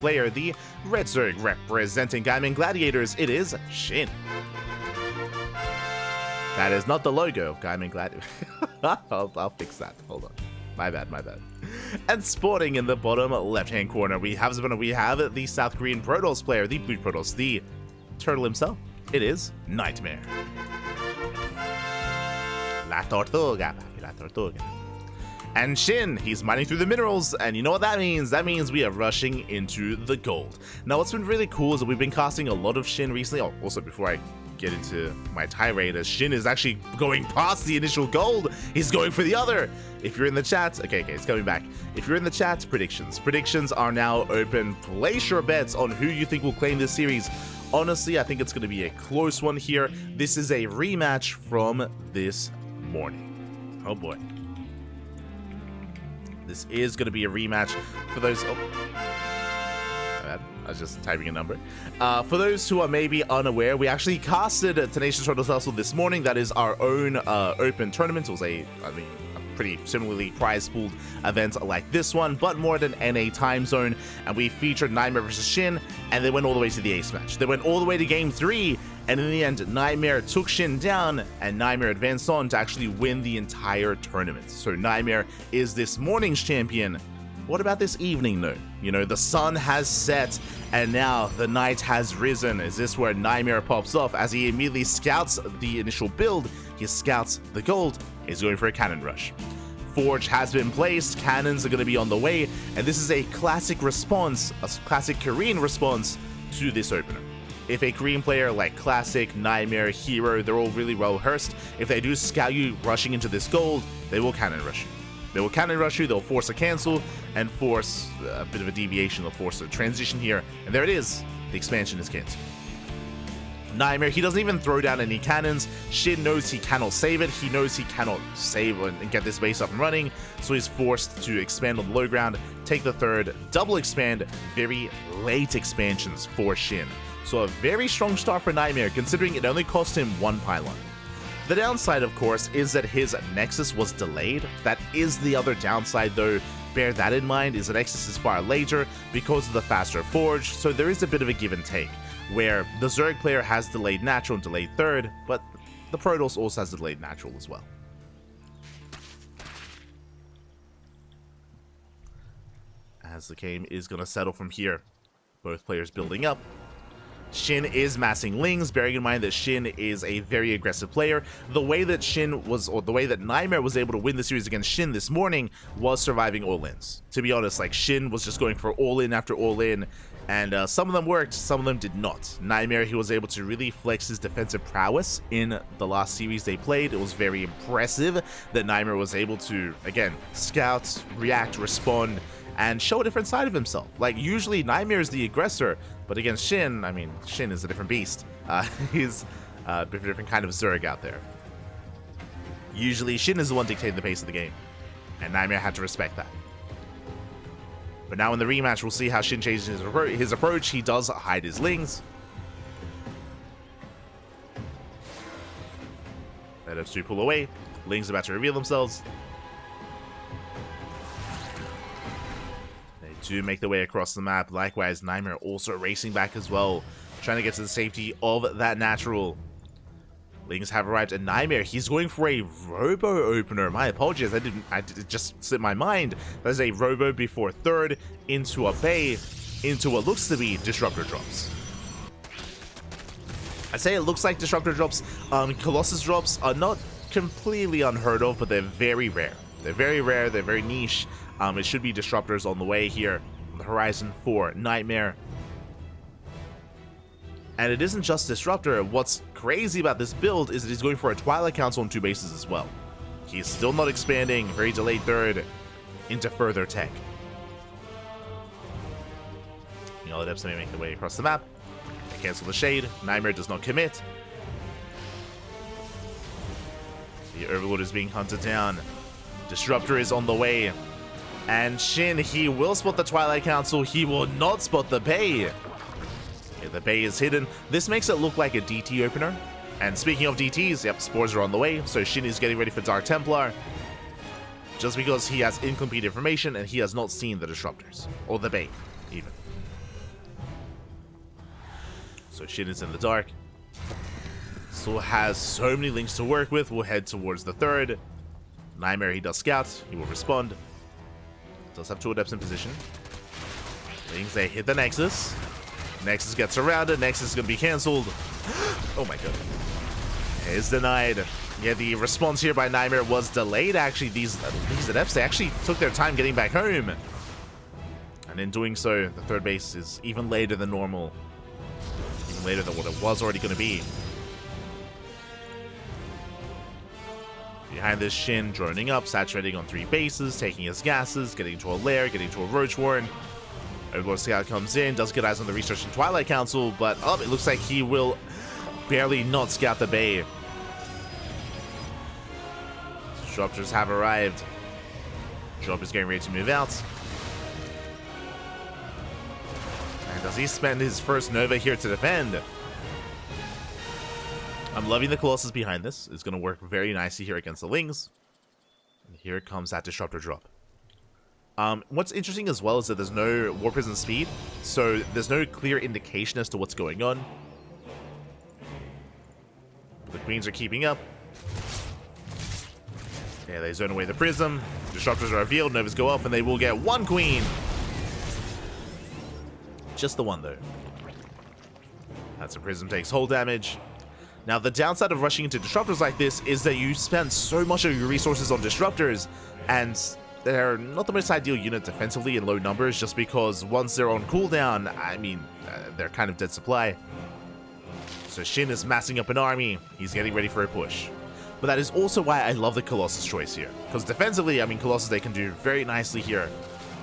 player, the Red Zerg representing Diamond Gladiators, it is SHIN. That is not the logo of Diamond Gladiators. I'll fix that. Hold on. My bad. And sporting in the bottom left-hand corner, we have the South Korean Protoss player, the Blue Protoss, the turtle himself. It is NightMare. La Tortuga. And SHIN, he's mining through the minerals, and you know what that means? That means we are rushing into the gold. Now, what's been really cool is that we've been casting a lot of SHIN recently. Oh, also, before I get into my tirade, as SHIN is actually going past the initial gold. He's going for the other. If you're in the chat, okay, it's coming back. If you're in the chat, predictions are now open. Place your bets on who you think will claim this series. Honestly, I think it's going to be a close one here. This is a rematch from this morning. Oh boy. This is going to be a rematch for those... Oh. I was just typing a number. For those who are maybe unaware, we actually casted Tenacious Turtles Hustle this morning. That is our own open tournament. It was a pretty similarly prize pooled event like this one, but more than NA time zone. And we featured NightMare versus SHIN, and they went all the way to the ace match. They went all the way to game 3, and in the end, NightMare took SHIN down, and NightMare advanced on to actually win the entire tournament. So NightMare is this morning's champion. What about this evening, though? You know, the sun has set, and now the night has risen. Is this where NightMare pops off as he immediately scouts the initial build? He scouts the gold. He's going for a cannon rush. Forge has been placed. Cannons are going to be on the way, and this is a classic response, a classic Korean response to this opener. If a Korean player like Classic, NightMare, Hero, they're all really well rehearsed, if they do scout you rushing into this gold, they will cannon rush you. They will cannon rush you, they'll force a cancel, and force a bit of a deviation, they'll force a transition here, and there it is, the expansion is canceled. NightMare, he doesn't even throw down any cannons. SHIN knows he cannot save it, he knows he cannot save and get this base up and running, so he's forced to expand on the low ground, take the third, double expand, very late expansions for SHIN. So a very strong start for NightMare, considering it only cost him 1 pylon. The downside, of course, is that his Nexus was delayed. That is the other downside, though. Bear that in mind, is that Nexus is far later because of the faster Forge, so there is a bit of a give and take, where the Zerg player has delayed natural and delayed third, but the Protoss also has delayed natural as well. As the game is going to settle from here, both players building up. SHIN is massing Lings, bearing in mind that SHIN is a very aggressive player. The way that NightMare was able to win the series against SHIN this morning was surviving all-ins. To be honest, like, SHIN was just going for all-in after all-in, and some of them worked, some of them did not. NightMare, he was able to really flex his defensive prowess in the last series they played. It was very impressive that NightMare was able to, again, scout, react, respond, and show a different side of himself. Like, usually NightMare is the aggressor, but against SHIN, I mean, SHIN is a different beast. He's a different kind of Zerg out there. Usually, SHIN is the one dictating the pace of the game, and NightMare had to respect that. But now in the rematch, we'll see how SHIN changes his approach. He does hide his Lings. Let F2 pull away. Lings about to reveal themselves. To make their way across the map. Likewise, NightMare also racing back as well, trying to get to the safety of that natural. Lings have arrived, and NightMare, he's going for a robo opener. My apologies, it just slipped my mind. There's a robo before third into a bay, into what looks to be disruptor drops. I say it looks like disruptor drops. Colossus drops are not completely unheard of, but they're very rare. They're very rare, they're very niche. It should be disruptors on the way here on the horizon for NightMare. And it isn't just disruptor. What's crazy about this build is that he's going for a Twilight Council on 2 bases as well. He's still not expanding, very delayed third into further tech. The other depths may make their way across the map. They cancel the shade. NightMare does not commit. The Overlord is being hunted down. Disruptor is on the way. And SHIN, he will spot the Twilight Council. He will not spot the Bay. Okay, the Bay is hidden. This makes it look like a DT opener. And speaking of DTs, yep, spores are on the way. So SHIN is getting ready for Dark Templar. Just because he has incomplete information and he has not seen the disruptors. Or the Bay, even. So SHIN is in the dark. Still has so many links to work with. We'll head towards the third. NightMare, he does scout. He will respond. Does have 2 adepts in position. Lings, they hit the Nexus. Nexus gets surrounded. Nexus is going to be cancelled. Oh my god. Is denied. Yeah, the response here by NightMare was delayed, actually. These adepts, they actually took their time getting back home. And in doing so, the third base is even later than normal. Even later than what it was already going to be. Behind this, SHIN droning up, saturating on 3 bases, taking his gases, getting to a lair, getting to a Roach Warren. Overlord Scout comes in, does get eyes on the research in Twilight Council, but it looks like he will barely not scout the bay. Disruptors have arrived. Disruptors getting ready to move out. And does he spend his first Nova here to defend? I'm loving the Colossus behind this. It's going to work very nicely here against the Lings. And here comes that Disruptor drop. What's interesting as well is that there's no War Prison speed, so there's no clear indication as to what's going on. The Queens are keeping up. Yeah, they zone away the Prism. Disruptors are revealed, Novas go off, and they will get 1 Queen. Just the 1, though. That's a Prism takes hull damage. Now, the downside of rushing into Disruptors like this is that you spend so much of your resources on Disruptors, and they're not the most ideal unit defensively in low numbers, just because once they're on cooldown, I mean, they're kind of dead supply. So SHIN is massing up an army. He's getting ready for a push. But that is also why I love the Colossus choice here. Because defensively, I mean, Colossus, they can do very nicely here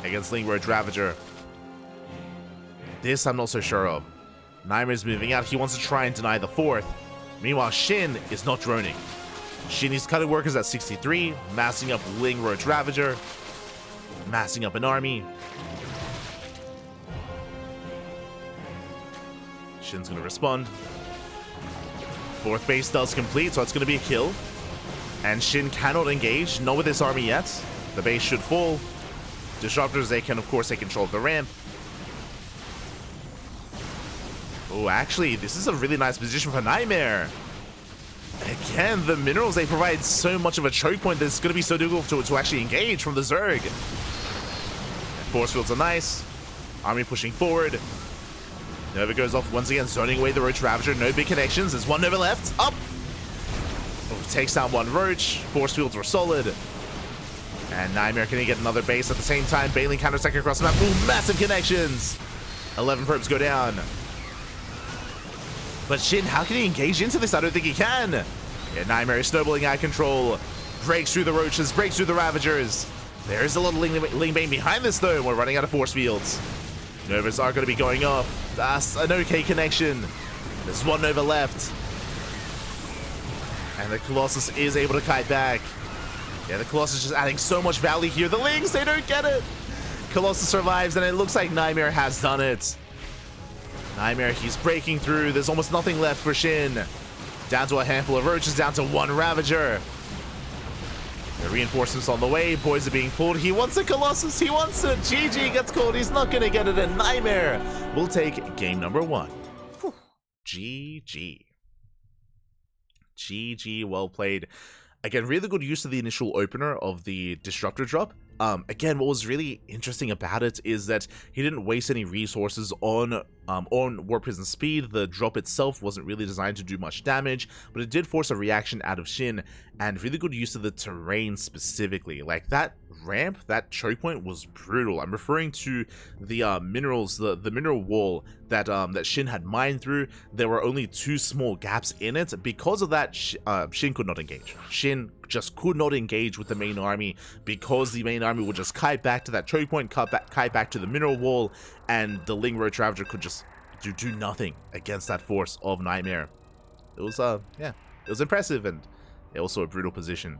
against Ling Roach Ravager. This I'm not so sure of. NightMare is moving out. He wants to try and deny the 4th. Meanwhile, SHIN is not droning. SHIN is cutting workers at 63, massing up Ling Roach Ravager, massing up an army. SHIN's going to respond. 4th base does complete, so it's going to be a kill. And SHIN cannot engage, not with this army yet. The base should fall. Disruptors, they can, of course, take control of the ramp. Oh, actually, this is a really nice position for NightMare. Again, the minerals, they provide so much of a choke point that it's going to be so difficult to actually engage from the Zerg. Force fields are nice. Army pushing forward. Nova goes off once again, zoning away the Roach Ravager. No big connections. There's 1 Nova left. Up! Oh, takes down 1 Roach. Force fields were solid. And NightMare can get another base at the same time. Bailing counter-attack across the map. Ooh, massive connections! 11 probes go down. But SHIN, how can he engage into this? I don't think he can. Yeah, NightMare is snowballing out of control. Breaks through the Roaches, breaks through the Ravagers. There is a lot of Ling Bane behind this, though. We're running out of force fields. Novas are going to be going off. That's an okay connection. There's 1 Nova left. And the Colossus is able to kite back. Yeah, the Colossus just adding so much value here. The Lings, they don't get it. Colossus survives, and it looks like NightMare has done it. NightMare, he's breaking through. There's almost nothing left for SHIN. Down to a handful of Roaches, down to 1 Ravager. The reinforcements on the way. Boys are being pulled. He wants a Colossus. He wants it. GG gets called. He's not going to get it. And NightMare will take game number 1. Whew. GG. GG, well played. Again, really good use of the initial opener of the Disruptor drop. Again, what was really interesting about it is that he didn't waste any resources on War Prison speed. The drop itself wasn't really designed to do much damage, but it did force a reaction out of SHIN, and really good use of the terrain specifically. Like that ramp, that choke point was brutal. I'm referring to the minerals, the mineral wall that that SHIN had mined through. There were only 2 small gaps in it. Because of that, SHIN could not engage. SHIN just could not engage with the main army because the main army would just kite back to that choke point, kite back to the mineral wall, and the Ling Roach Ravager could just do nothing against that force of NightMare. It was yeah, it was impressive, and also a brutal position.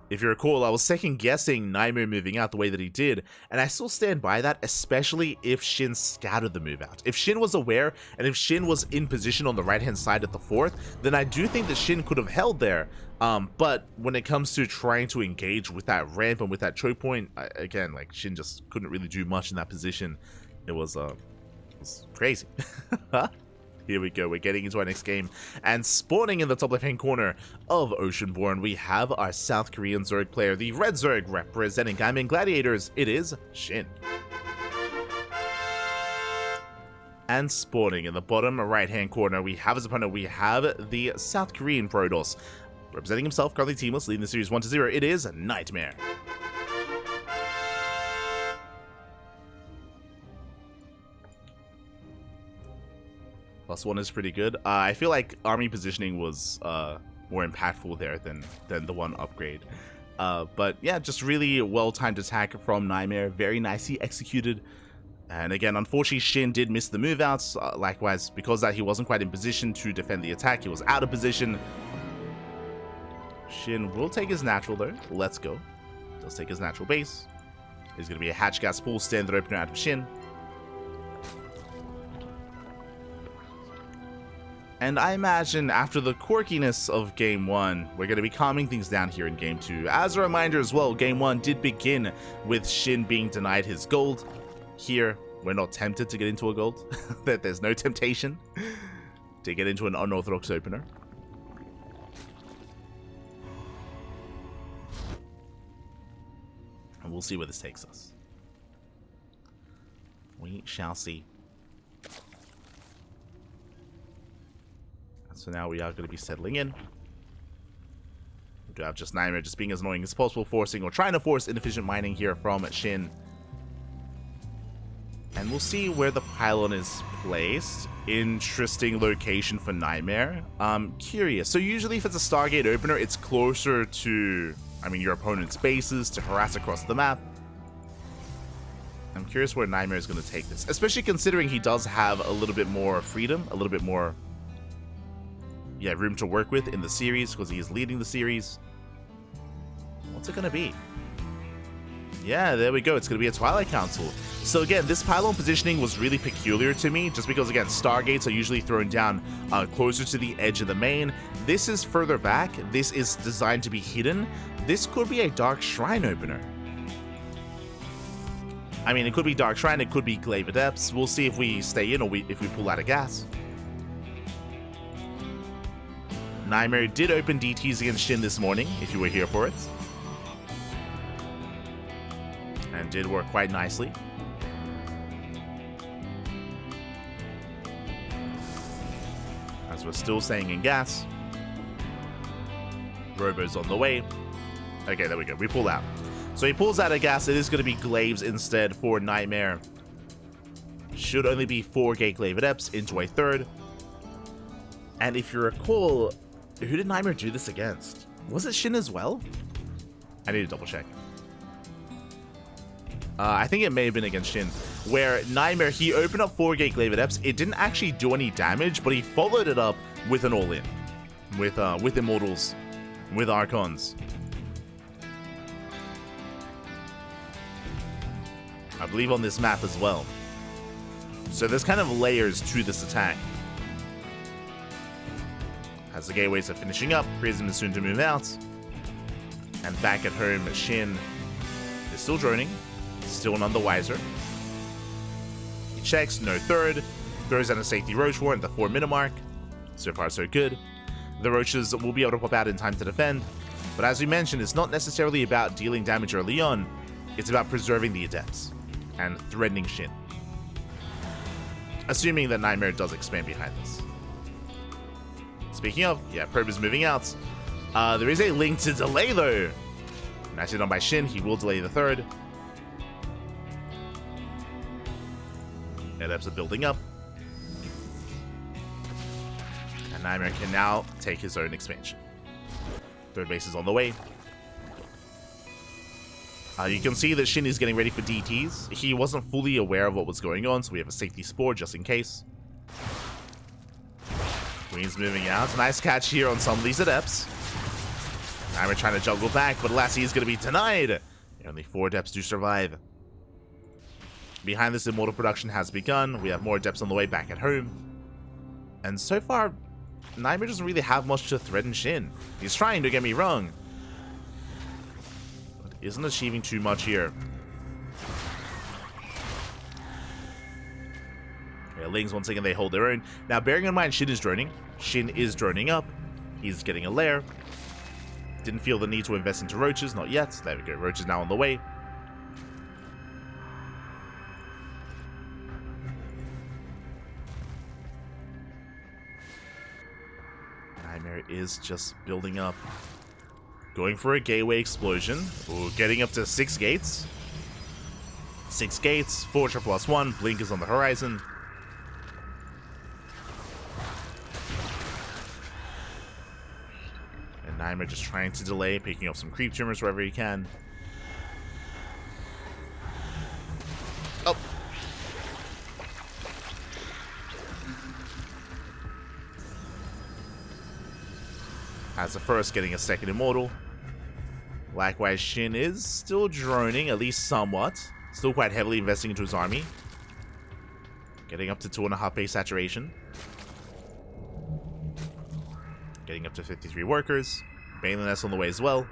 If you recall, I was second guessing NightMare moving out the way that he did, and I still stand by that, especially if SHIN scouted the move out. If SHIN was aware, and if SHIN was in position on the right-hand side at the 4th, then I do think that SHIN could have held there. But when it comes to trying to engage with that ramp and with that choke point, again, like, SHIN just couldn't really do much in that position. It was It's crazy. Here we go. We're getting into our next game. And spawning in the top left-hand corner of Oceanborn, we have our South Korean Zerg player, the Red Zerg, representing Diamond Gladiators. It is SHIN. And spawning in the bottom right-hand corner, we have his opponent. We have the South Korean Protoss. Representing himself, currently teamless, leading the series 1-0. It is NightMare. +1 is pretty good. I feel like army positioning was more impactful there than the one upgrade. But yeah, just really well-timed attack from NightMare. Very nicely executed. And again, unfortunately, SHIN did miss the move outs. Likewise, because that he wasn't quite in position to defend the attack. He was out of position. SHIN will take his natural though. Let's go. Does take his natural base. There's going to be a hatch gas pool standard opener out of SHIN. And I imagine after the quirkiness of Game 1, we're going to be calming things down here in Game 2. As a reminder as well, Game 1 did begin with SHIN being denied his gold. Here, we're not tempted to get into a gold. There's no temptation to get into an unorthodox opener. And we'll see where this takes us. We shall see. So now we are going to be settling in. We do have just NightMare just being as annoying as possible, forcing or trying to force inefficient mining here from SHIN. And we'll see where the pylon is placed. Interesting location for NightMare. Curious. So usually if it's a Stargate opener, it's closer to, your opponent's bases to harass across the map. I'm curious where NightMare is going to take this, especially considering he does have a little bit more freedom, a little bit more room to work with in the series because he is leading the series. What's it going to be? Yeah, there we go. It's going to be a Twilight Council. So again, this pylon positioning was really peculiar to me just because, again, Stargates are usually thrown down closer to the edge of the main. This is further back. This is designed to be hidden. This could be a Dark Shrine opener. It could be Dark Shrine. It could be Glaive Adepts. We'll see if we stay in or if we pull out of gas. NightMare did open DTs against SHIN this morning, if you were here for it. And did work quite nicely. As we're still staying in gas. Robo's on the way. Okay, there we go. We pull out. So he pulls out of gas. It is going to be Glaives instead for NightMare. Should only be 4 Gate Glaive Adepts into a third. And if you recall, who did NightMare do this against? Was it SHIN as well? I need to double check. I think it may have been against SHIN, where NightMare, he opened up 4 Gate Glaive Adepts. It didn't actually do any damage, but he followed it up with an all-in. With Immortals, with Archons. I believe on this map as well. So there's kind of layers to this attack. As the gateways are finishing up, Prism is soon to move out. And back at home, SHIN is still droning, still none the wiser. He checks, no third, throws out a safety Roach Warren at the 4-minute mark. So far, so good. The Roaches will be able to pop out in time to defend. But as we mentioned, it's not necessarily about dealing damage early on, it's about preserving the Adepts and threatening SHIN. Assuming that NightMare does expand behind this. Speaking of, Probe is moving out. There is a link to delay though. Nicely done by SHIN, he will delay the third. Adepts are building up. And NightMare can now take his own expansion. Third base is on the way. You can see that SHIN is getting ready for DTs. He wasn't fully aware of what was going on, so we have a safety spore just in case. Queen's moving out. Nice catch here on some of these Adepts. NightMare trying to juggle back, but Lassie is going to be denied. Only 4 Adepts do survive. Behind this, Immortal production has begun. We have more Adepts on the way back at home. And so far, NightMare doesn't really have much to threaten SHIN. He's trying, don't get me wrong. But isn't achieving too much here. Lings, once again, they hold their own. Now, bearing in mind, SHIN is droning. SHIN is droning up. He's getting a lair. Didn't feel the need to invest into roaches, not yet. There we go, roaches now on the way. NightMare is just building up. Going for a gateway explosion. Ooh, getting up to 6 gates. 6 gates, Forger +1, Blink is on the horizon. And NightMare just trying to delay, picking up some creep tumors wherever he can. Oh! As the first, getting a second immortal. Likewise, SHIN is still droning, at least somewhat. Still quite heavily investing into his army. Getting up to 2.5 base saturation. Getting up to 53 workers. Baneliness on the way as well.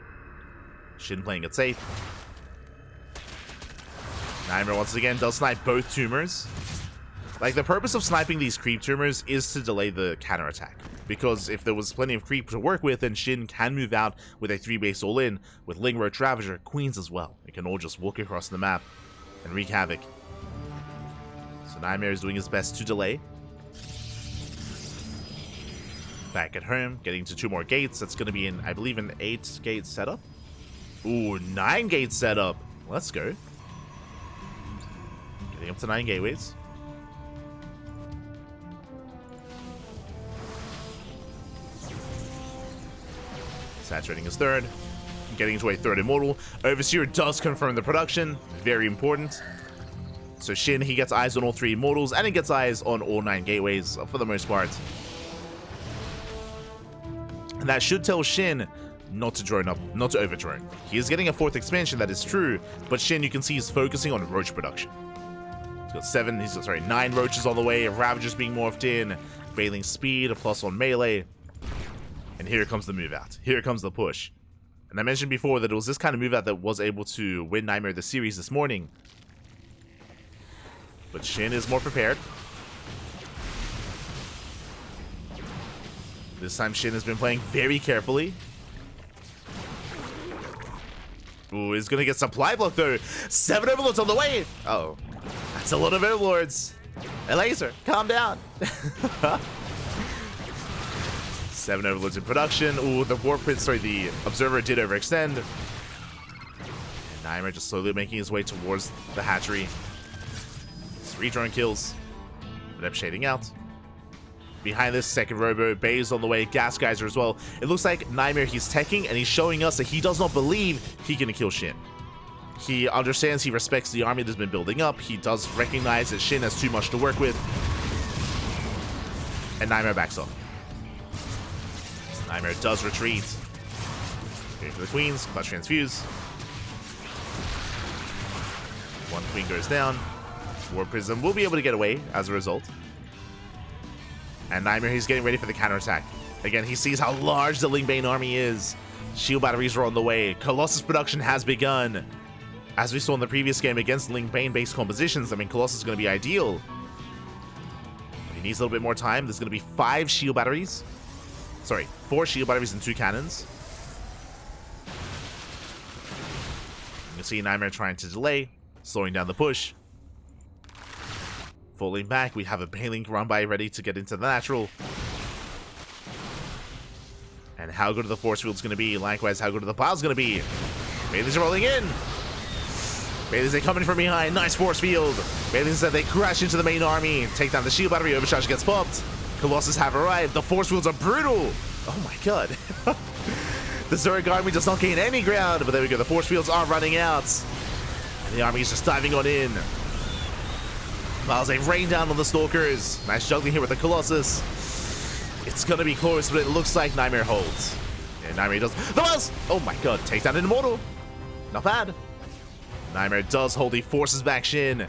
SHIN playing it safe. NightMare once again does snipe both tumors. Like, the purpose of sniping these creep tumors is to delay the counterattack. Because if there was plenty of creep to work with, then SHIN can move out with a 3-base all-in, with Ling, Roach, Ravager, Queens as well. It can all just walk across the map and wreak havoc. So NightMare is doing his best to delay. Back at home, getting to 2 more gates. That's going to be, I believe, an 8-gate setup. Ooh, 9-gate setup. Let's go. Getting up to 9 gateways. Saturating his third. Getting into a third immortal. Overseer does confirm the production. Very important. So SHIN, he gets eyes on all 3 immortals, and he gets eyes on all 9 gateways for the most part. And that should tell SHIN not to drone up, not to over drone. He is getting a 4th expansion, that is true, but SHIN, you can see, is focusing on roach production. He's got 9 roaches on the way, Ravagers being morphed in, Bailing speed, a plus on melee. And here comes the move out. Here comes the push. And I mentioned before that it was this kind of move out that was able to win NightMare the series this morning. But SHIN is more prepared. This time SHIN has been playing very carefully. Ooh, he's gonna get supply block though. 7 overlords on the way. Oh, that's a lot of overlords. Hey, Laser, calm down. 7 overlords in production. Ooh, the the observer did overextend. And NightMare just slowly making his way towards the hatchery. 3 drone kills. But shading out. Behind this, second robo, Bay's on the way, Gas Geyser as well. It looks like NightMare, he's teching, and he's showing us that he does not believe he can kill SHIN. He understands, he respects the army that's been building up. He does recognize that SHIN has too much to work with. And NightMare backs off. NightMare does retreat. Going for the queens, clutch transfuse. 1 queen goes down. War Prism will be able to get away as a result. And NightMare, he's getting ready for the counterattack. Again, he sees how large the Ling Bane army is. Shield batteries are on the way. Colossus production has begun. As we saw in the previous game against Ling Bane based compositions, I mean, Colossus is going to be ideal. He needs a little bit more time. There's going to be 5 shield batteries. Sorry, 4 shield batteries and 2 cannons. You can see NightMare trying to delay, slowing down the push. Falling back, we have a Bailing run by ready to get into the natural. And how good are the force field's going to be? Likewise, how good are the piles going to be? Bailey's rolling in. Bailey's, they coming from behind. Nice force field. Bailey's said they crash into the main army. Take down the shield battery. Overcharge gets popped. Colossus have arrived. The force fields are brutal. Oh my god. The Zerg army does not gain any ground. But there we go. The force fields are running out. And the army is just diving on in. Miles, they rain down on the Stalkers. Nice juggling here with the Colossus. It's going to be close, but it looks like NightMare holds. And NightMare does. The Miles! Oh my god. Take down an Immortal. Not bad. NightMare does hold. He forces back SHIN.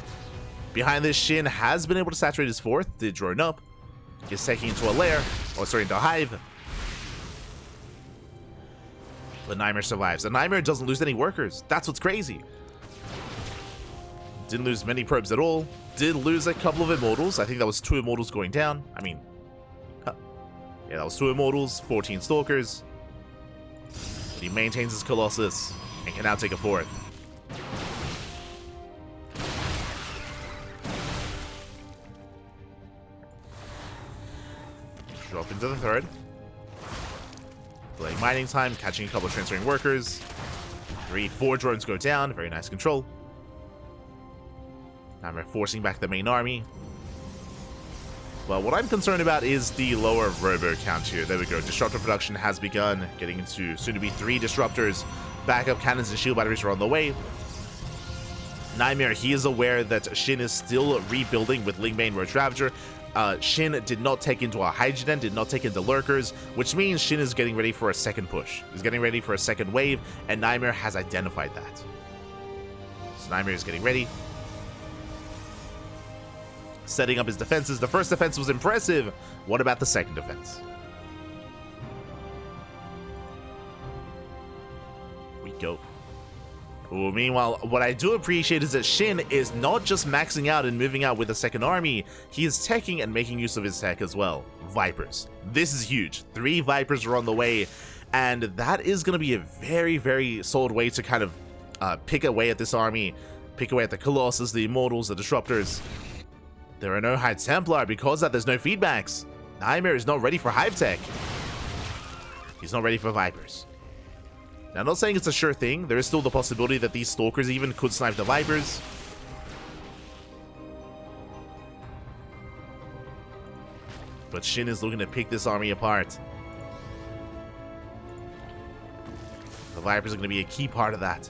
Behind this, SHIN has been able to saturate his 4th. Did drone up. Gets taken into a lair. Oh, sorry, into a hive. But NightMare survives. And NightMare doesn't lose any workers. That's what's crazy. Didn't lose many probes at all. did lose a couple of Immortals. I think that was 2 Immortals going down. I mean, yeah, that was 2 Immortals, 14 Stalkers. But he maintains his Colossus and can now take a 4th. Drop into the 3rd. Delaying mining time, catching a couple of transferring workers. 3, 4 drones go down. Very nice control. Now we're forcing back the main army. Well, what I'm concerned about is the lower robo count here. There we go. Disruptor production has begun, getting into soon-to-be 3 disruptors. Backup cannons and shield batteries are on the way. NightMare, he is aware that SHIN is still rebuilding with Lingbane Roach Ravager. SHIN did not take into a Hydrogen, did not take into Lurkers, which means SHIN is getting ready for a second push. He's getting ready for a second wave, and NightMare has identified that. So NightMare is getting ready. Setting up his defenses. The first defense was impressive. What about the second defense? We go. Ooh, meanwhile, what I do appreciate is that SHIN is not just maxing out and moving out with a second army. He is teching and making use of his tech as well. Vipers. This is huge. 3 Vipers are on the way, and that is going to be a very, very solid way to kind of pick away at this army. Pick away at the Colossus, the Immortals, the Disruptors. There are no High Templar. Because of that, there's no feedbacks. NightMare is not ready for Hive Tech. He's not ready for Vipers. Now, I'm not saying it's a sure thing. There is still the possibility that these Stalkers even could snipe the Vipers. But SHIN is looking to pick this army apart. The Vipers are going to be a key part of that.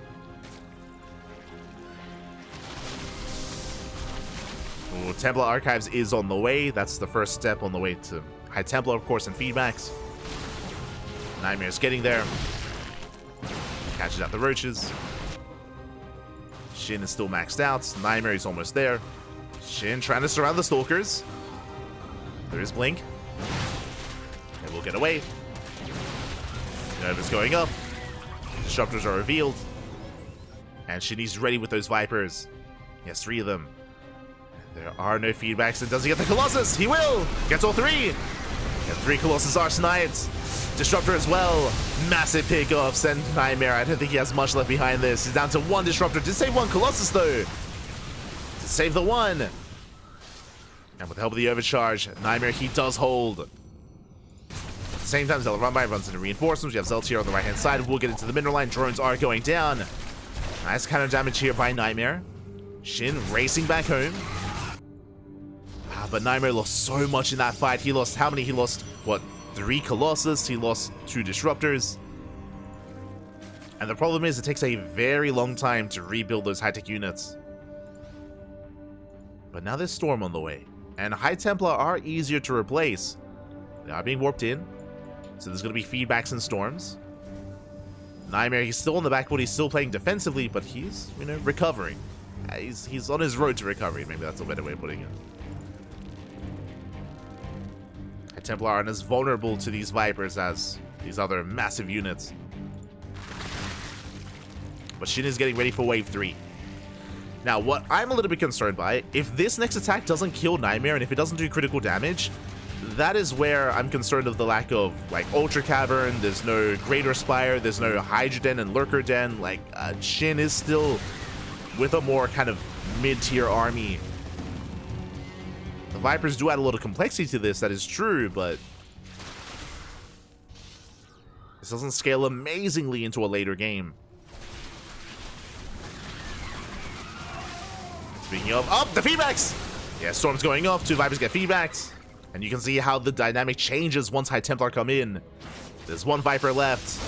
Ooh, Templar Archives is on the way. That's the first step on the way to High Templar, of course, and feedbacks. NightMare's getting there. Catches out the roaches. SHIN is still maxed out. NightMare is almost there. SHIN trying to surround the Stalkers. There is Blink. And we'll get away. Nova's going up. Disruptors are revealed. And SHIN is ready with those Vipers. He has 3 of them. There are no feedbacks, and does he get the Colossus? He will! Gets all 3! And 3 Colossus are sniped. Disruptor as well. Massive pickoffs, and NightMare, I don't think he has much left behind this. He's down to 1 Disruptor. Did save 1 Colossus, though. To save the 1. And with the help of the overcharge, NightMare, he does hold. At the same time, Zelrunby runs into reinforcements. We have Zelt here on the right-hand side. We'll get into the mineral line. Drones are going down. Nice counter damage here by NightMare. SHIN racing back home. But NightMare lost so much in that fight. He lost how many? He lost, what, 3 Colossus? He lost 2 Disruptors. And the problem is it takes a very long time to rebuild those high-tech units. But now there's Storm on the way. And High Templar are easier to replace. They are being warped in. So there's going to be feedbacks and Storms. NightMare, he's still on the back foot. He's still playing defensively, but he's, you know, recovering. He's on his road to recovery. Maybe that's a better way of putting it. Templar aren't as vulnerable to these Vipers as these other massive units. But SHIN is getting ready for Wave 3. Now, what I'm a little bit concerned by, if this next attack doesn't kill NightMare and if it doesn't do critical damage, that is where I'm concerned of the lack of, like, Ultra Cavern. There's no Greater Spire, there's no Hydroden and Lurker Den. Like, SHIN is still with a more kind of mid-tier army. The Vipers do add a little complexity to this, that is true, but this doesn't scale amazingly into a later game. Speaking of, the feedbacks! Yeah, Storm's going off, 2 Vipers get feedbacks, and you can see how the dynamic changes once High Templar come in. There's 1 Viper left.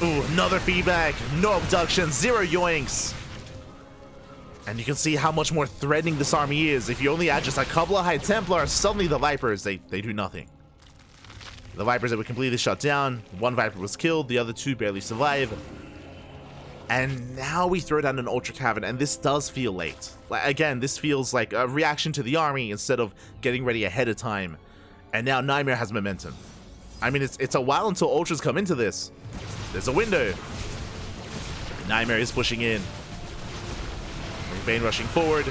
Ooh, another feedback, no abduction, 0 yoinks. And you can see how much more threatening this army is. If you only add just a couple of High Templars, suddenly the Vipers, they do nothing. The Vipers that were completely shut down. 1 Viper was killed, the other 2 barely survive. And now we throw down an Ultra Cavern, and this does feel late. Again, this feels like a reaction to the army instead of getting ready ahead of time. And now NightMare has momentum. I mean, it's a while until Ultras come into this. There's a window. NightMare is pushing in. Bane rushing forward.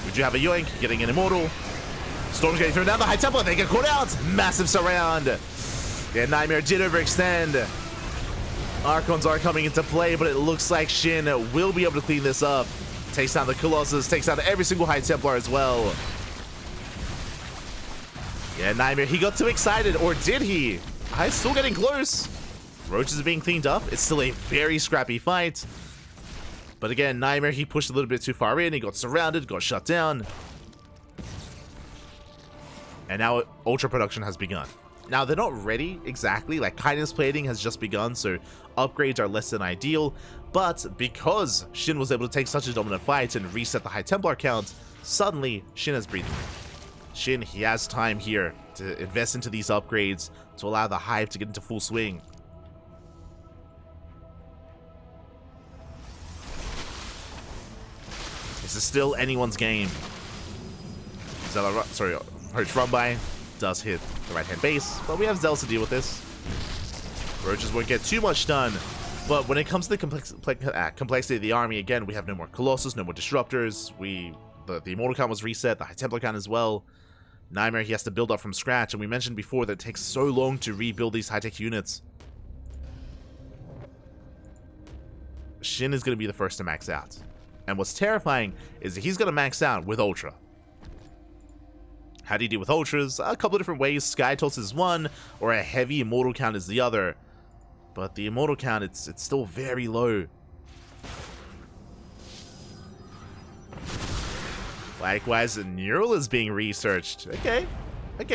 We do have a Yoink getting an Immortal. Storm's getting thrown down. The High Templar, they get caught out. Massive surround. Yeah, NightMare did overextend. Archons are coming into play, but it looks like Shin will be able to clean this up. Takes down the Colossus, takes down every single High Templar as well. Yeah, NightMare, he got too excited, or did he? I'm still getting close. Roaches are being cleaned up. It's still a very scrappy fight. But again, NightMare, he pushed a little bit too far in. He got surrounded, got shut down. And now Ultra production has begun. Now, they're not ready exactly. Like, Kindness plating has just begun, so upgrades are less than ideal. But because Shin was able to take such a dominant fight and reset the High Templar count, suddenly Shin has breathed. Shin, he has time here to invest into these upgrades to allow the Hive to get into full swing. This is still anyone's game. Approach run by does hit the right-hand base, but we have Zells to deal with this. Roaches won't get too much done, but when it comes to the complexity of the army, again, we have no more Colossus, no more Disruptors. The Immortal count was reset, the High Templar count as well. NightMare, he has to build up from scratch, and we mentioned before that it takes so long to rebuild these high-tech units. Shin is going to be the first to max out. And what's terrifying is that he's going to max out with Ultra. How do you deal with Ultras? A couple of different ways. Sky Toss is one, or a heavy Immortal count is the other. But the Immortal count, it's still very low. Likewise, Neural is being researched. Okay,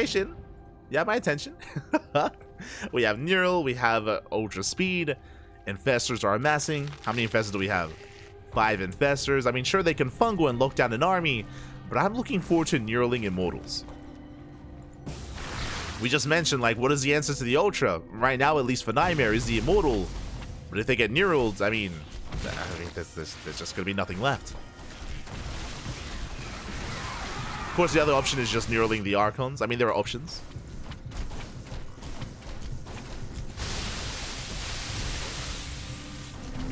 Shin. You have my attention. We have Neural, we have Ultra Speed. Infestors are amassing. How many Infestors do we have? 5 Infestors. I mean, sure, they can fungal and lock down an army, but I'm looking forward to Neuraling Immortals. We just mentioned, like, what is the answer to the Ultra? Right now, at least for NightMare, is the Immortal. But if they get Neuraled, I mean there's just going to be nothing left. Of course, the other option is just Neuraling the Archons. I mean, there are options.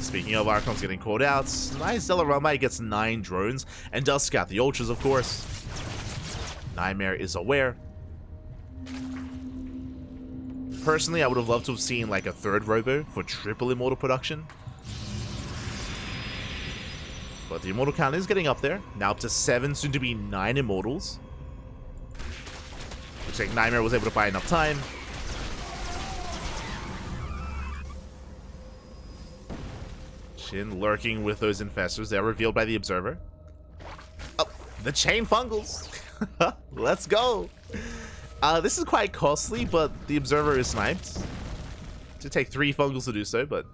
Speaking of Archons getting called out, nice Delaramai gets 9 drones and does scout the Ultras, of course. NightMare is aware. Personally, I would have loved to have seen like a 3rd Robo for triple Immortal production. But the Immortal count is getting up there. Now up to 7, soon to be 9 Immortals. Looks like NightMare was able to buy enough time. Shin lurking with those Infestors. They're revealed by the Observer. Oh, the Chain Fungals. Let's go. This is quite costly, but the Observer is sniped. To take 3 Fungals to do so, but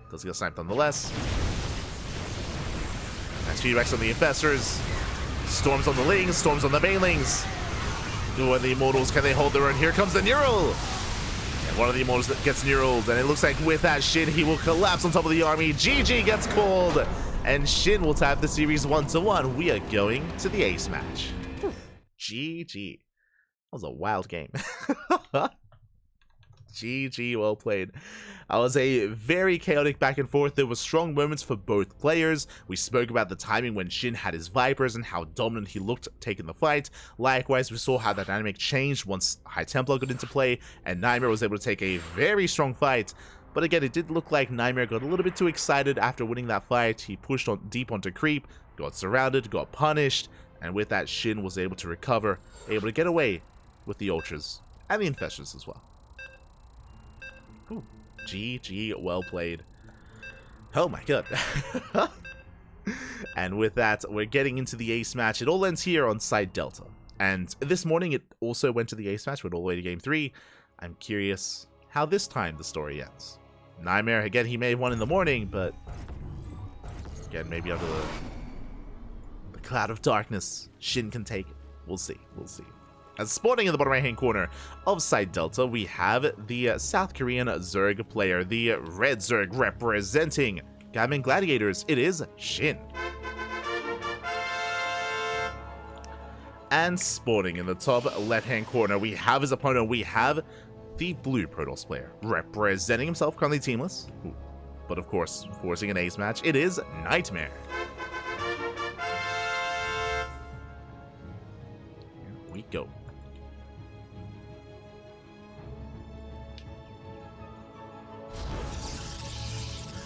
does get sniped nonetheless. Nice feedbacks on the Infestors. Storms on the Lings, storms on the Banelings. Ooh, and the Immortals, can they hold their own? Here comes the Neural. One of the Immortals that gets Neuraled, and it looks like with that Shin, he will collapse on top of the army. GG gets called, and Shin will tap the series 1-1. We are going to the ace match. GG. That was a wild game. GG, well played. It was a very chaotic back and forth. There were strong moments for both players. We spoke about the timing when Shin had his Vipers and how dominant he looked taking the fight. Likewise, we saw how that dynamic changed once High Templar got into play and NightMare was able to take a very strong fight. But again, it did look like NightMare got a little bit too excited after winning that fight. He pushed on deep onto creep, got surrounded, got punished, and with that, Shin was able to recover, able to get away with the Ultras and the Infestors as well. Ooh, GG, well played. Oh my god. And with that, we're getting into the ace match. It all ends here on side Delta. And this morning, it also went to the ace match, went all the way to game 3. I'm curious how this time the story ends. NightMare, again, he may have won in the morning, but again, maybe under the cloud of darkness, Shin can take it. We'll see, we'll see. As spawning in the bottom right-hand corner of side Delta, we have the South Korean Zerg player, the Red Zerg representing Gammon Gladiators. It is Shin. And spawning in the top left-hand corner, we have his opponent. We have the Blue Protoss player, representing himself, currently teamless. Ooh. But of course, forcing an ace match, it is NightMare. we go.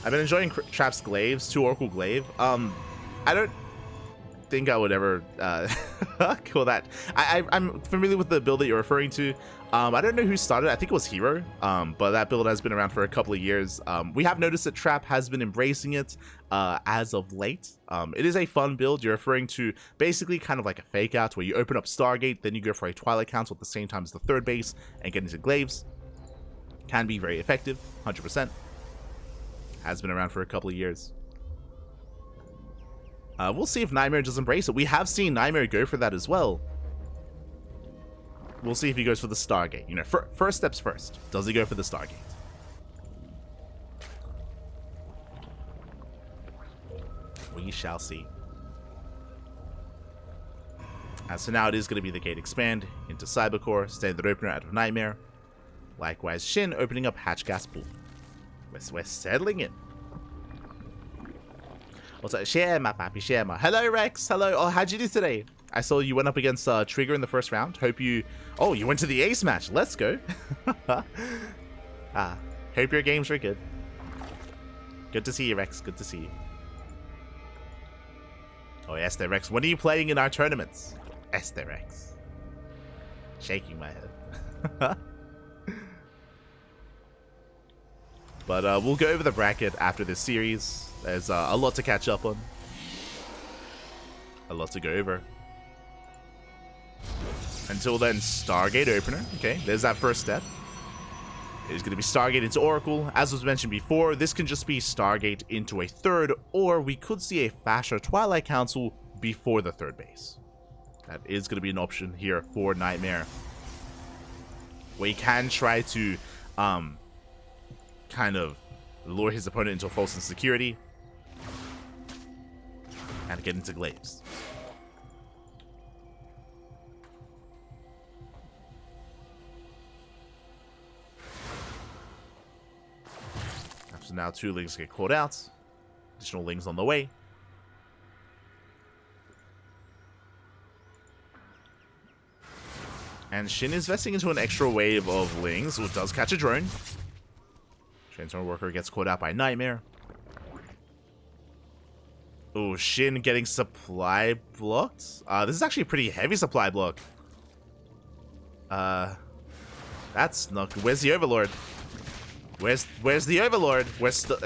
I've been enjoying Trap's glaives, 2 Oracle glaive. I don't think I would ever kill that. I'm familiar with the build that you're referring to. I don't know who started. I think it was Hero, but that build has been around for a couple of years. We have noticed that Trap has been embracing it as of late. It is a fun build. You're referring to basically kind of like a fake out where you open up Stargate, then you go for a Twilight Council at the same time as the 3rd base and get into glaives. Can be very effective, 100%. Has been around for a couple of years. We'll see if NightMare does embrace it. We have seen NightMare go for that as well. We'll see if he goes for the Stargate. You know, first steps first. Does he go for the Stargate? We shall see. As for now, it is going to be the Gate Expand into Cybercore, standard opener out of NightMare. Likewise, SHIN opening up Hatch Gas Pool. We're settling in. Also, share my papi, share my. Hello, Rex. Hello. Oh, how'd you do today? I saw you went up against Trigger in the first round. Hope you... Oh, you went to the ace match. Let's go. Hope your games were good. Good to see you, Rex. Good to see you. Oh, Esther Rex. When are you playing in our tournaments? Esther Rex. Shaking my head. But we'll go over the bracket after this series. There's a lot to catch up on. A lot to go over. Until then, Stargate opener. Okay, there's that first step. It's going to be Stargate into Oracle. As was mentioned before, this can just be Stargate into a 3rd, or we could see a faster Twilight Council before the 3rd base. That is going to be an option here for NightMare. We can try to kind of lure his opponent into a false insecurity and get into glaives. So now 2 Lings get called out. Additional Lings on the way. And SHIN is vesting into an extra wave of Lings, who does catch a drone. Transformer Worker gets caught out by NightMare. Oh, SHIN getting supply blocked. This is actually a pretty heavy supply block. That's not good. Where's the Overlord? Where's the Overlord? We're still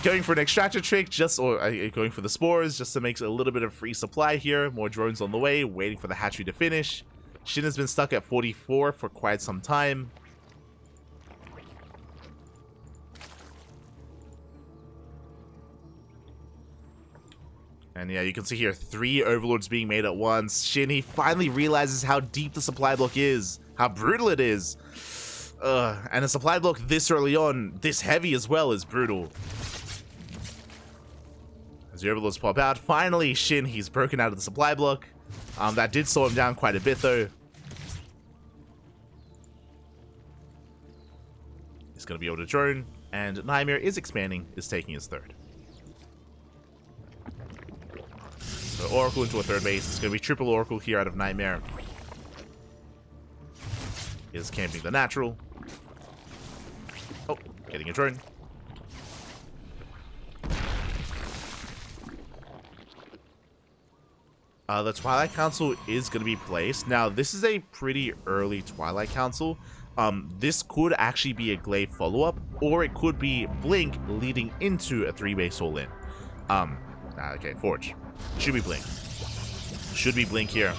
going for an extractor trick, or going for the spores, just to make a little bit of free supply here. More drones on the way, waiting for the hatchery to finish. SHIN has been stuck at 44 for quite some time. And yeah, you can see here 3 Overlords being made at once. SHIN, he finally realizes how deep the supply block is, how brutal it is. And a supply block this early on, this heavy as well, is brutal. As the Overlords pop out, finally SHIN, he's broken out of the supply block. That did slow him down quite a bit though. He's going to be able to drone, and NightMare is expanding, is taking his 3rd. So Oracle into a 3rd base. It's going to be triple Oracle here out of NightMare. Is camping the natural. Oh, getting a drone. The Twilight Council is going to be placed. Now, this is a pretty early Twilight Council. This could actually be a glaive follow-up, or it could be Blink leading into a 3-base all-in. Okay, Forge. Should be Blink. Should be Blink here.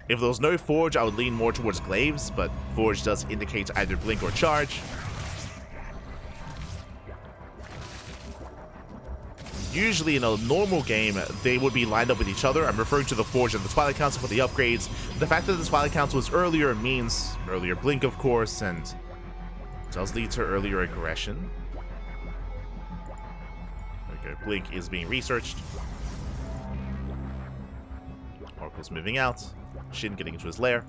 If there was no Forge, I would lean more towards glaives, but Forge does indicate either Blink or Charge. Usually in a normal game, they would be lined up with each other. I'm referring to the Forge and the Twilight Council for the upgrades. The fact that the Twilight Council was earlier means earlier Blink, of course, and does lead to earlier aggression. Okay, Blink is being researched. Oracle's moving out. SHIN getting into his lair.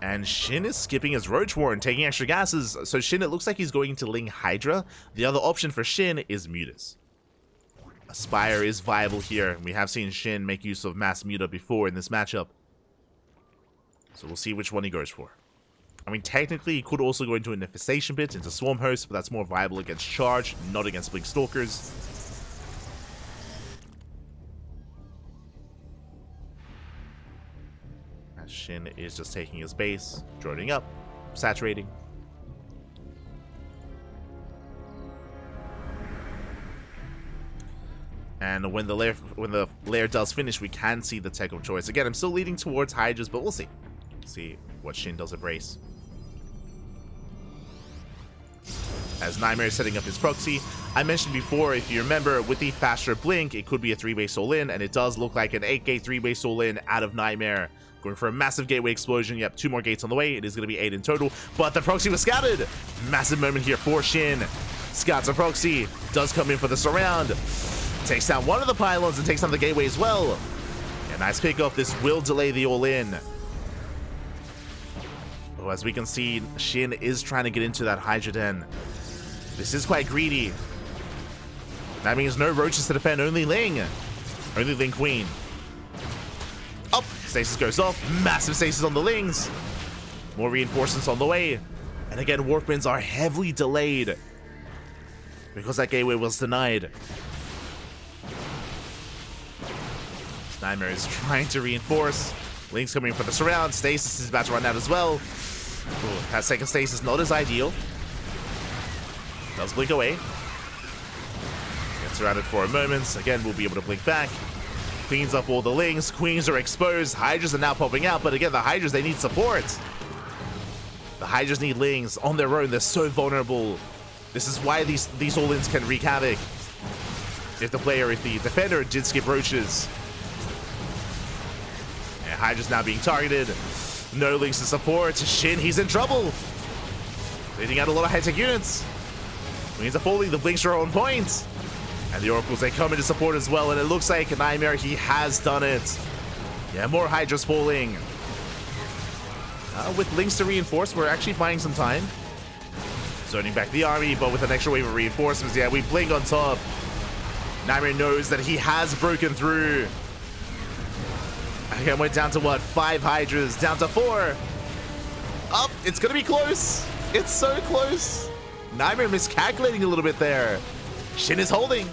And SHIN is skipping his Roach Warren, taking extra gases. So SHIN, it looks like he's going to Ling Hydra. The other option for SHIN is Mutas. Spire is viable here. We have seen Shin make use of Mass Muta before in this matchup. So we'll see which one he goes for. I mean, technically, he could also go into an Infestation Pit, into Swarm Host, but that's more viable against Charge, not against Blink Stalkers. As Shin is just taking his base, droning up, saturating. And when the lair does finish, we can see the tech of choice. Again, I'm still leaning towards Hydras, but we'll see. See what Shin does embrace. As NightMare is setting up his proxy, I mentioned before, if you remember, with the faster blink, it could be a 3-base all-in, and it does look like an 8-gate 3-base all-in out of NightMare. Going for a massive gateway explosion. Yep, 2 more gates on the way. It is going to be 8 in total, but the proxy was scouted. Massive moment here for Shin. Scouts a proxy, does come in for the surround. Takes down one of the pylons and takes down the gateway as well. A nice pickoff. This will delay the all-in. Oh, as we can see, Shin is trying to get into that Hydra Den. This is quite greedy. That means no roaches to defend, only Ling. Only Ling Queen. Up, stasis goes off. Massive stasis on the Lings. More reinforcements on the way. And again, Warpins are heavily delayed because that gateway was denied. NightMare is trying to reinforce. Link's coming for the surround. Stasis is about to run out as well. Ooh, that second stasis not as ideal. Does blink away. Gets surrounded for a moment. Again, we'll be able to blink back. Cleans up all the Lings. Queens are exposed. Hydras are now popping out. But again, the Hydras, they need support. The Hydras need Lings on their own. They're so vulnerable. This is why these all-ins can wreak havoc. If the defender did skip roaches. And Hydra's now being targeted. No Lings to support. Shin, he's in trouble. Leading out a lot of high-tech units. Queens are falling. The Blinks are on point. And the Oracles, they come into support as well. And it looks like NightMare, he has done it. Yeah, more Hydras falling. With Lings to reinforce, we're actually buying some time. Zoning back the army, but with an extra wave of reinforcements, yeah, we blink on top. NightMare knows that he has broken through. Again, we're down to what? 5 Hydras, down to 4. Up, it's gonna be close. It's so close. NightMare miscalculating a little bit there. Shin is holding.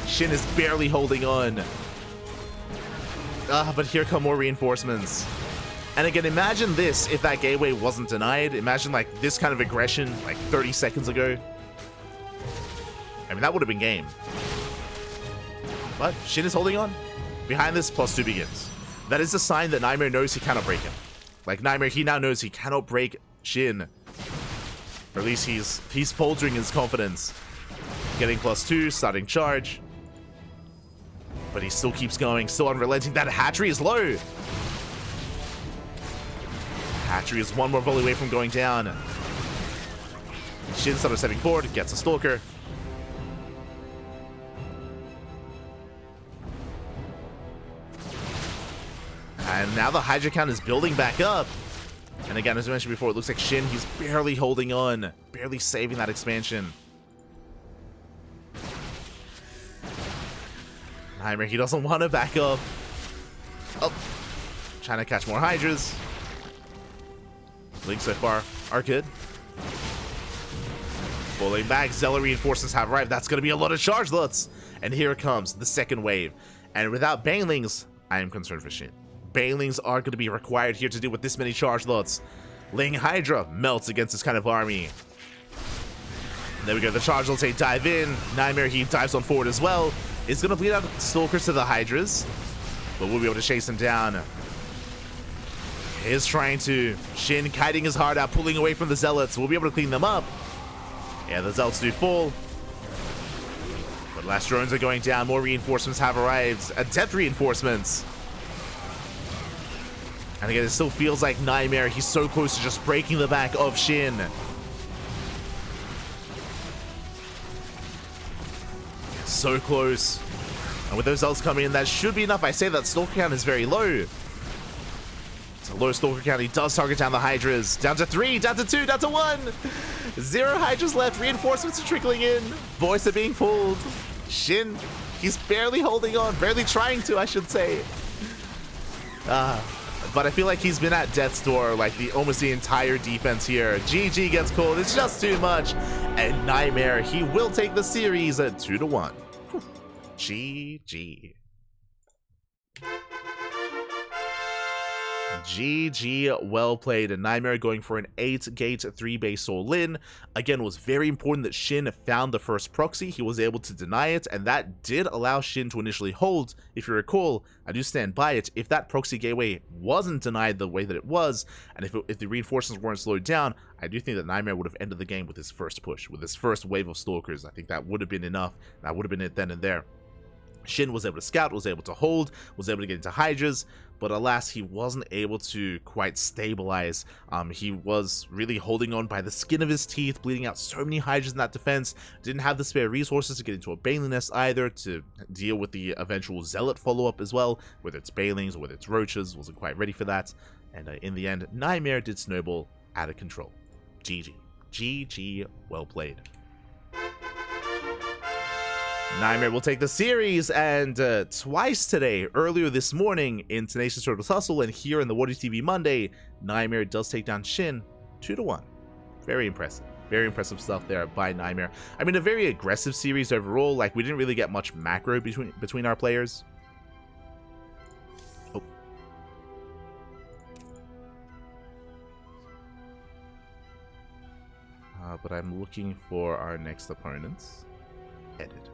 Shin is barely holding on. But here come more reinforcements. And again, imagine this if that gateway wasn't denied. Imagine like this kind of aggression like 30 seconds ago. I mean, that would have been game. But Shin is holding on. Behind this, +2 begins. That is a sign that NightMare knows he cannot break him. Like NightMare, he now knows he cannot break Shin. Or at least he's faltering his confidence. Getting +2, starting charge. But he still keeps going, still unrelenting. That hatchery is low. Hatchery is one more volley away from going down. Shin started stepping forward, gets a Stalker. And now the Hydra count is building back up. And again, as I mentioned before, it looks like Shin, he's barely holding on, barely saving that expansion. NightMare, he doesn't want to back up. Oh, trying to catch more Hydras. Link so far are good. Pulling back, Zealot reinforcements have arrived. That's going to be a lot of charge lots. And here it comes, the second wave. And without Banelings, I am concerned for Shin. Banelings are going to be required here to deal with this many charge lots. Ling Hydra melts against this kind of army. There we go, the charge lots, they dive in. NightMare, he dives on forward as well. It's going to bleed out Stalkers to the Hydras, but we'll be able to chase him down. He's trying to. Shin kiting his heart out, pulling away from the Zealots. We'll be able to clean them up. Yeah, the Zealots do fall. But last drones are going down. More reinforcements have arrived. Adept reinforcements. And again, it still feels like NightMare. He's so close to just breaking the back of Shin. So close. And with those Zealots coming in, that should be enough. I say that Stalker count is very low. It's a low Stalker count. He does target down the Hydras. Down to 3, down to 2, down to 1. 0 Hydras left. Reinforcements are trickling in. Voice are being pulled. Shin He's barely holding on, barely trying to, I should say. But I feel like he's been at death's door like almost the entire defense here. GG gets cold. It's just too much. And NightMare, he will take the series at 2-1. GG. GG, well played. And NightMare going for an 8-gate 3-base Sol-Lin. Again, it was very important that SHIN found the first proxy. He was able to deny it, and that did allow SHIN to initially hold. If you recall, I do stand by it. If that proxy gateway wasn't denied the way that it was, and if the reinforcements weren't slowed down, I do think that NightMare would have ended the game with his first push, with his first wave of Stalkers. I think that would have been enough. That would have been it then and there. SHIN was able to scout, was able to hold, was able to get into Hydras, but alas, he wasn't able to quite stabilize. He was really holding on by the skin of his teeth, bleeding out so many Hydras in that defense, didn't have the spare resources to get into a Baneling nest either, to deal with the eventual Zealot follow-up as well, whether it's Banelings or whether it's Roaches, wasn't quite ready for that, and in the end, NightMare did snowball out of control. GG. GG, well played. NightMare will take the series, and twice today, earlier this morning in Tenacious Turtles Hustle and here in the WardiTV Monday, NightMare does take down SHIN 2-1. Very impressive. Very impressive stuff there by NightMare. I mean, a very aggressive series overall. Like, we didn't really get much macro between our players. Oh. But I'm looking for our next opponents. Edit.